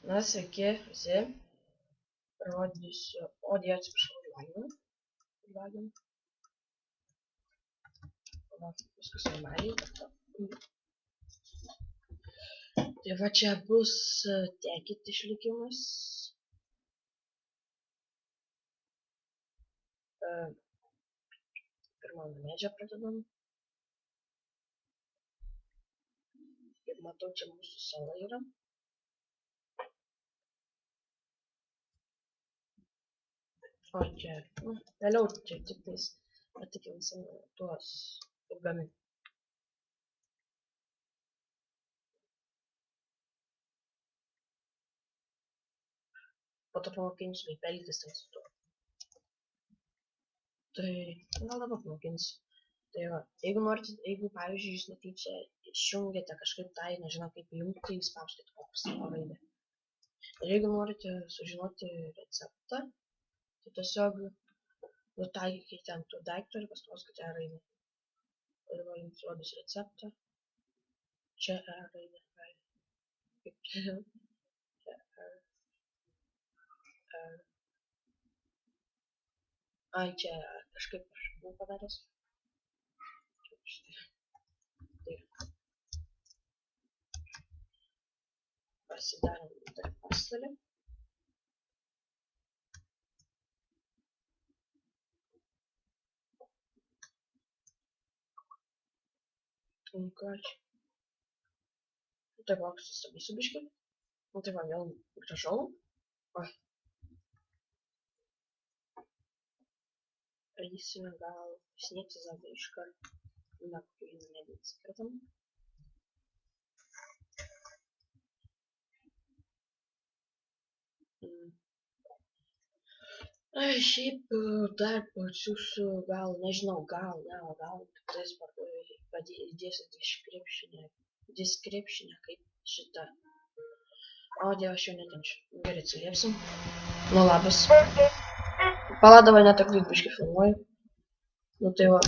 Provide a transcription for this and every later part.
Na, sveiki visi. Rodysiu. O, die, atsiprašau, laginu. Va, viskas normaliai. Tai va, čia bus tekit išlikimas. Pirmą medžią pradedam. Kaip matau, čia mūsų sala yra. O čia, vėliau čia tik tais patikrinsim tuos gamin. Po to pamokinsiu, kaip elgtis ten su tuo. Tai, gal dabar pamokinsiu. Tai va, jeigu pavyzdžiui jūs netyčia išjungiate kažkaip tai, nežinau kaip įjungti, tai spauskite koks raidę. Ir jeigu norite sužinoti receptą, tai tiesiog nutaikykite ant to daikto ir paspauskite raidę. Ir va, jums rodys receptą. Čia raidė. Čia ai, čia kažkaip aš buvau padaręs. Pasidarom dar pastalį. Ką čia? Tai va, sustabdysiu biškį. Tai va, vėl grąžau. Oi. Eisime gal sniegti zadą iškart. Na, kokį nedėti skirtam. Šiaip dar pasiūsiu, gal, nežinau, gal tais įdėsiu description'e kaip šitą. O, dieve, aš jau netenčiu. Gerai, atsiliepsim. Nu, labas. Paladavai netak biškį filmuoju. Nu, tai va.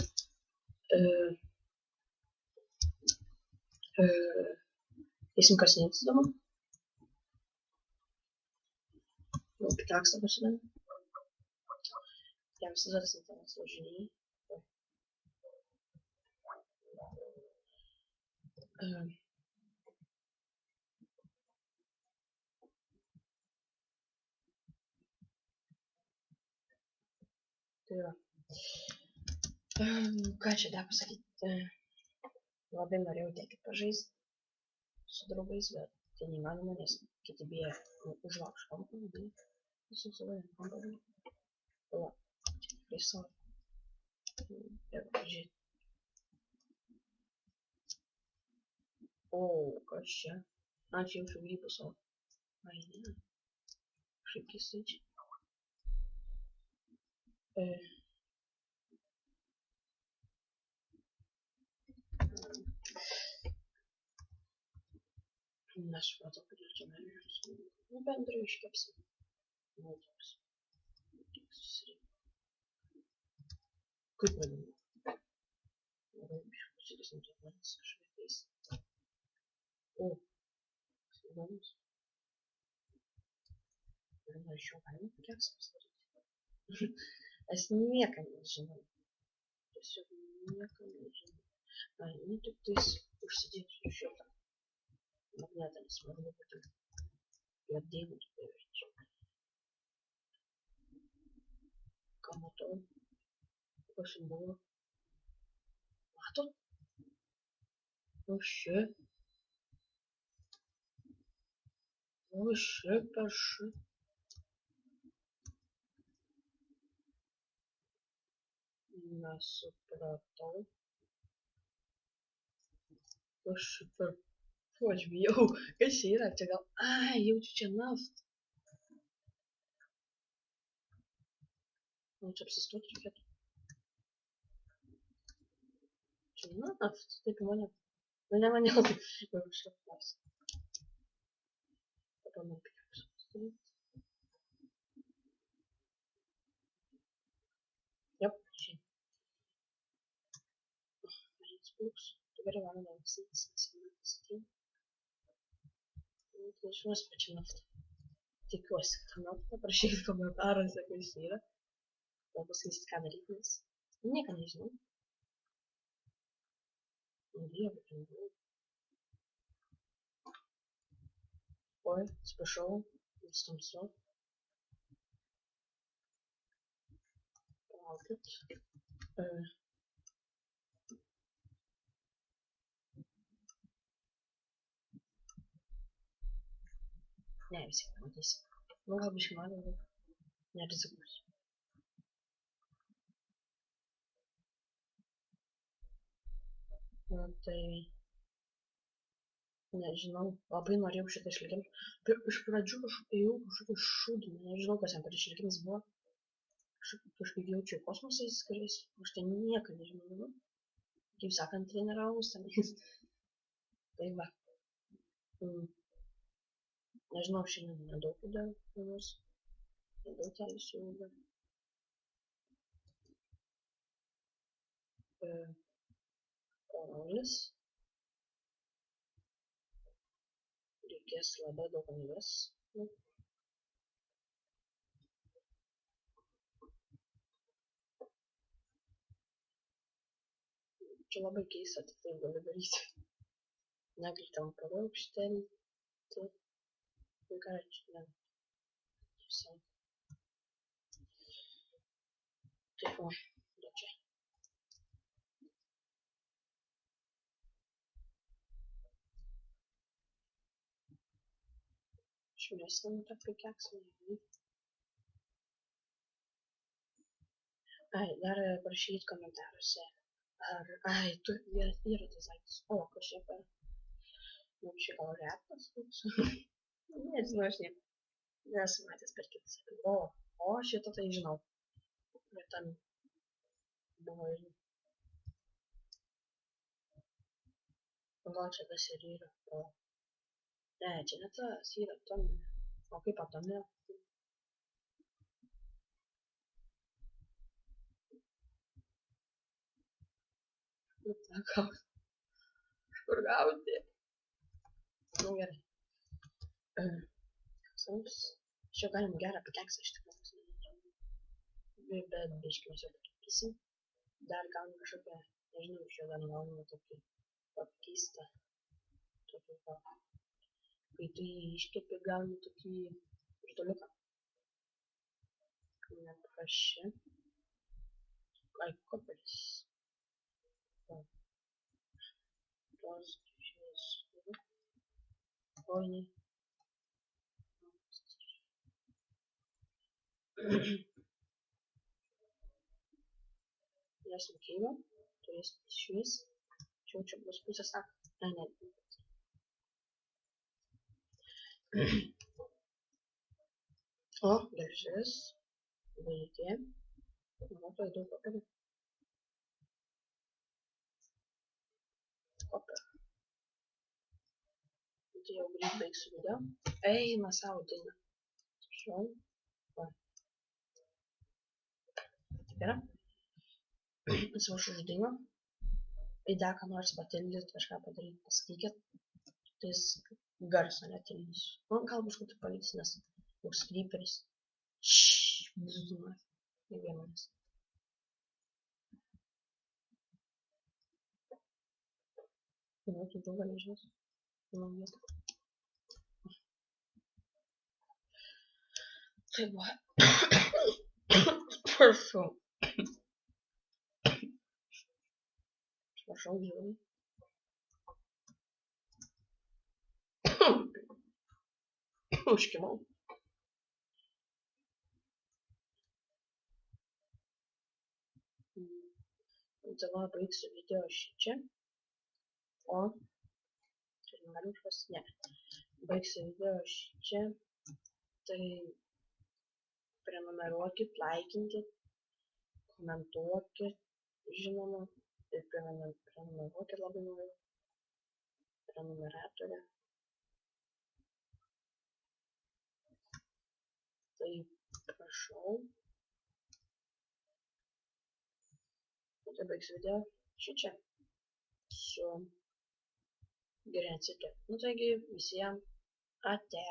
Eisim kasinėtis dabar. Nu, pitaksą pasidam. Jam visada tas važinėjai. Tai va. Ką čia dar pasakyti? Labai norėjau tiek pažaisti su draugais, bet tai neįmanoma, nes kiti bijo užlauš kampą. Visus savaime kampą. Va, čia tikrai savo. Ir pažiūrėti. O, kas čia? Aš jau grybų savo. Ai, ne. Kažkaip keistai čia. Nesupratau, kad čia mėlynius. Nu, bendrai iškepsim. Nu, toks. Kaip vadinu? Gerai, išklausytis internetas kažkaip keista. O, įdomus. Ir norėčiau galima keksą pasidaryti. Aš niekam nežinau. Tiesiog niekam nežinau. Ai, nu tik tais užsidėsiu šitą magnetą, nes man labai patinka. Juodėjimus beverčiu. Ką matau? Kas jums buvo? Matot? O šit. Nesupratau. Aš per... Aš bijau. Kas čia yra? Čia gal... Ai, jaučiu čia naftą. Nu, čia apsistoti reikėtų. Čia naftą. Taip mane... Nu, ne mane, tai jau kažkaip pas. Dabar man pikiausia pastaryti. Jop, šiandien. Spūks. Tu gerai galime apsitys. Tai žinoma, pačią naftą. tikiuosi, kad tuomet paprašykit komentaruose, kas yra. Gal pasakysit, ką daryti, nes nieko nežinau. Dieve, ten buvo. Oi, atsiprašau, vis tamsu. Palaukit. Ne, vis tiek pamatysim. Nu, gal biškį man, bet nerizikuosiu. Tai nežinau, labai norėjau šitą išlikimą. Iš pradžių ėjau kažkokį šūdinį, nežinau, kas jam per išlikimas buvo. Kažkaip jaučiu kosmosais, kuris už tai nieką nežinau. Kaip sakant, treniraus tenais. Tai va. Nežinau, šiandien nedaug įdėjau filmus. Nedaug kelių įdėjau. Parolis. Reikės labai daug anglies. Čia labai keista, tik tai gali daryti. Negali tam palaukštelį. Tai ką čia ne. Visai. Taip o, da čia. Šviestam tą pikeksą. Ai, dar parašykit komentaruose. Ai, tu yra tas daiktas. O, kažkaip. Nu, čia gal retas koks. Nežinau, aš nesu matęs per kitas. O, šitą tai žinau. Ir ten buvo ir... Gal čia tas ir yra. Ne, čia ne tas yra tam. O kaip atame? Kur gauti? Nu gerai. Čia galim gerą pikeksą iš tikrųjų. Bet biškį mes jau pakeisim. Dar galim kažkokią, nežinau, iš jo dar gauname tokį keistą. Tokį va. Kai tu jį iškepi, gauni tokį virtualiuką. Nepraši. Ai, koperis. Tos žiūrės. Oi. Turėsim keilą. Turėsim švies. Čia bus pusę sako. Ne. O, geležis. Veikė. Manau, tai daug koperių. Koperių. Tai jau greit baigsiu video. Eina savo dainą. Šau. Va. Taip yra. Atsiprašau už dainą. Įdė, ką nors patildyti, kažką padaryti, pasakykit. Tai garso netildysiu. Nu, gal bus kokį paliks, nes koks creeperis. Bzdumas. Ne vienas. Nu, tu daug galežės. Nu, vietą. Tai va. Prašau. Prašau, žiūrėjau. Užkimau. Dabar baigsiu video šičia. O. Tai negalim špas, ne. Baigsiu video šičia. Tai prenumeruokit, laikinkit, komentuokit, žinoma. Ir prenumeruokit labai noriu. Prenumeratorė. Tai prašau. Tai baigsiu video šičia. Su gerai atsitė. Nu taigi visiems ate.